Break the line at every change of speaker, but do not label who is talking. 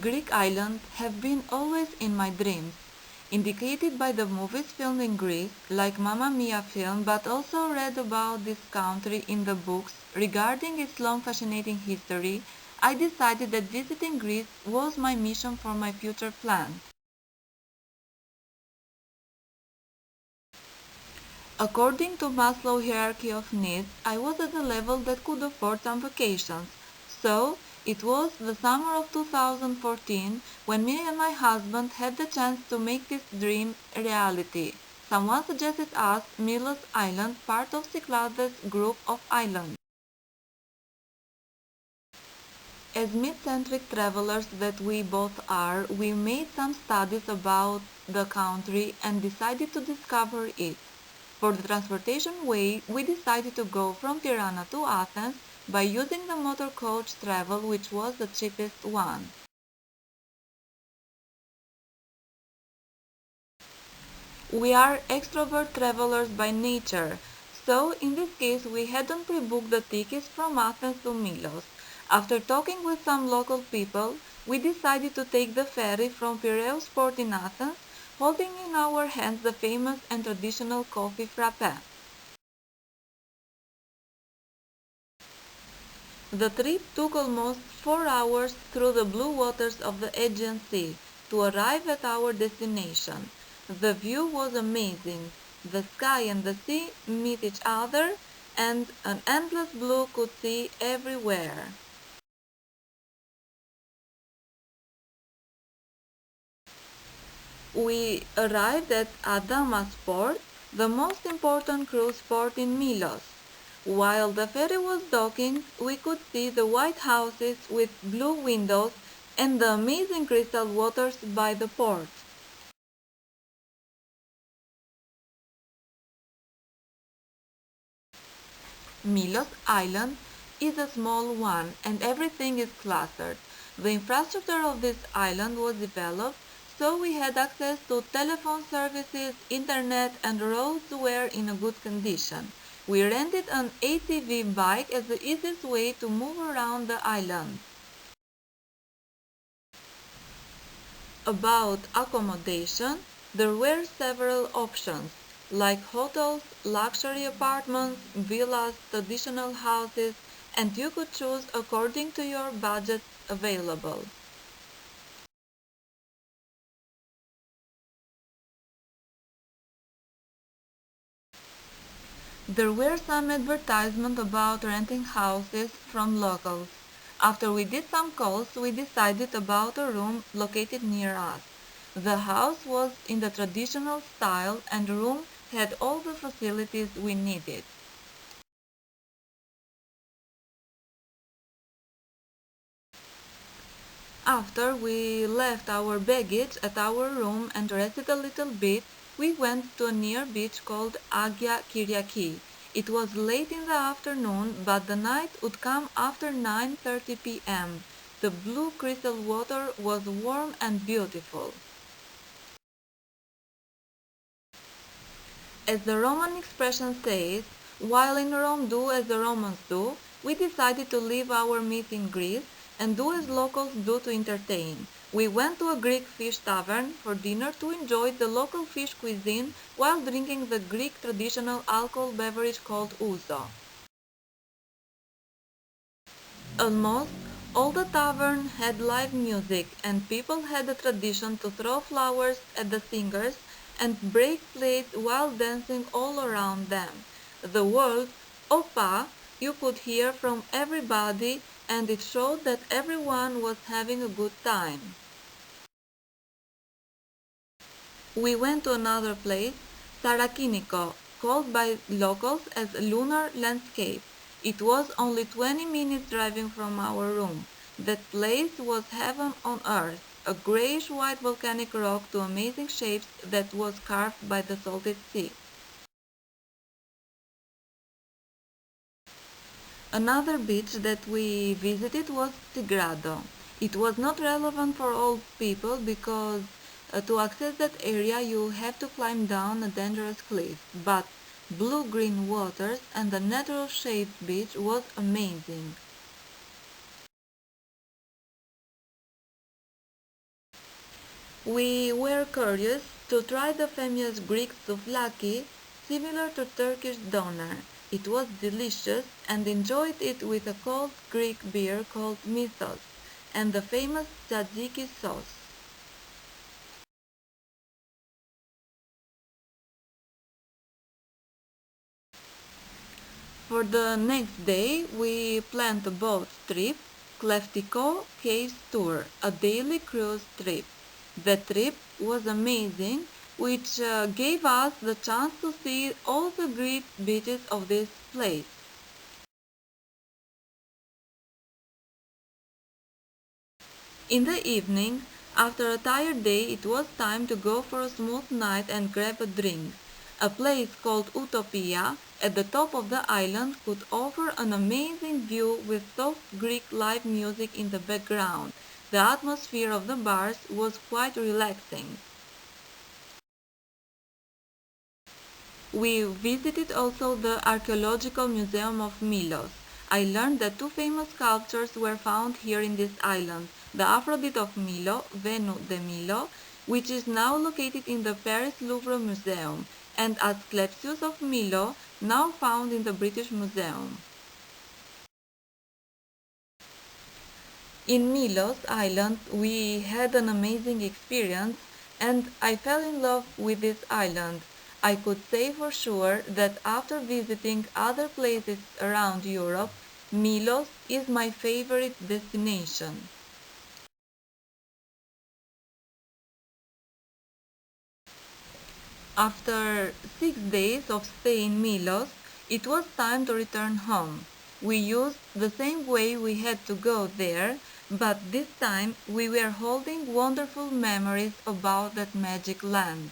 Greek islands have been always in my dreams, indicated by the movies filmed in Greece, like Mamma Mia film, but also read about this country in the books regarding its long fascinating history. I decided that visiting Greece was my mission for my future plans. According to Maslow's hierarchy of needs, I was at a level that could afford some vacations. So, it was the summer of 2014 when me and my husband had the chance to make this dream a reality. Someone suggested us Milos Island, part of Cyclades group of islands. As mid-centric travelers that we both are, we made some studies about the country and decided to discover it. For the transportation way, we decided to go from Tirana to Athens by using the motor coach travel, which was the cheapest one. We are extrovert travelers by nature, so in this case we hadn't pre-booked the tickets from Athens to Milos. After talking with some local people, we decided to take the ferry from Piraeus port in Athens, holding in our hands the famous and traditional coffee frappe. The trip took almost 4 hours through the blue waters of the Aegean Sea to arrive at our destination. The view was amazing. The sky and the sea meet each other, and an endless blue could see everywhere. We arrived at Adamas port, the most important cruise port in Milos. While the ferry was docking, we could see the white houses with blue windows and the amazing crystal waters by the port. Milos Island is a small one and everything is clustered. The infrastructure of this island was developed, so we had access to telephone services, internet, and roads were in a good condition. We rented an ATV bike as the easiest way to move around the island. About accommodation, there were several options, like hotels, luxury apartments, villas, traditional houses, and you could choose according to your budget available. There were some advertisements about renting houses from locals. After we did some calls, we decided about a room located near us. The house was in the traditional style and the room had all the facilities we needed. After we left our baggage at our room and rested a little bit, we went to a near beach called Agia Kyriaki. It was late in the afternoon, but the night would come after 9:30 p.m. The blue crystal water was warm and beautiful. As the Roman expression says, while in Rome do as the Romans do, we decided to leave our meat in Greece and do as locals do to entertain. We went to a Greek fish tavern for dinner to enjoy the local fish cuisine while drinking the Greek traditional alcohol beverage called ouzo. Almost all the tavern had live music and people had a tradition to throw flowers at the singers and break plates while dancing all around them. The word "Opa" you could hear from everybody and it showed that everyone was having a good time. We went to another place, Sarakiniko, called by locals as Lunar Landscape. It was only 20 minutes driving from our room. That place was heaven on earth, a grayish-white volcanic rock to amazing shapes that was carved by the salted sea. Another beach that we visited was Tigrado. It was not relevant for all people because to access that area you have to climb down a dangerous cliff, but blue-green waters and the natural shaped beach was amazing. We were curious to try the famous Greek souvlaki, similar to Turkish doner. It was delicious and enjoyed it with a cold Greek beer called Mythos and the famous tzatziki sauce. For the next day, we planned a boat trip, Kleftico Caves Tour, a daily cruise trip. The trip was amazing, which gave us the chance to see all the great beaches of this place. In the evening, after a tired day, it was time to go for a smooth night and grab a drink. A place called Utopia at the top of the island could offer an amazing view with soft Greek live music in the background. The atmosphere of the bars was quite relaxing. We visited also the Archaeological Museum of Milos. I learned that two famous sculptures were found here in this island, the Aphrodite of Milo, Venus de Milo, which is now located in the Paris Louvre Museum, and Asclepius of Milo, now found in the British Museum. In Milos Island, we had an amazing experience, and I fell in love with this island. I could say for sure that after visiting other places around Europe, Milos is my favorite destination. After 6 days of stay in Milos, it was time to return home. We used the same way we had to go there, but this time we were holding wonderful memories about that magic land.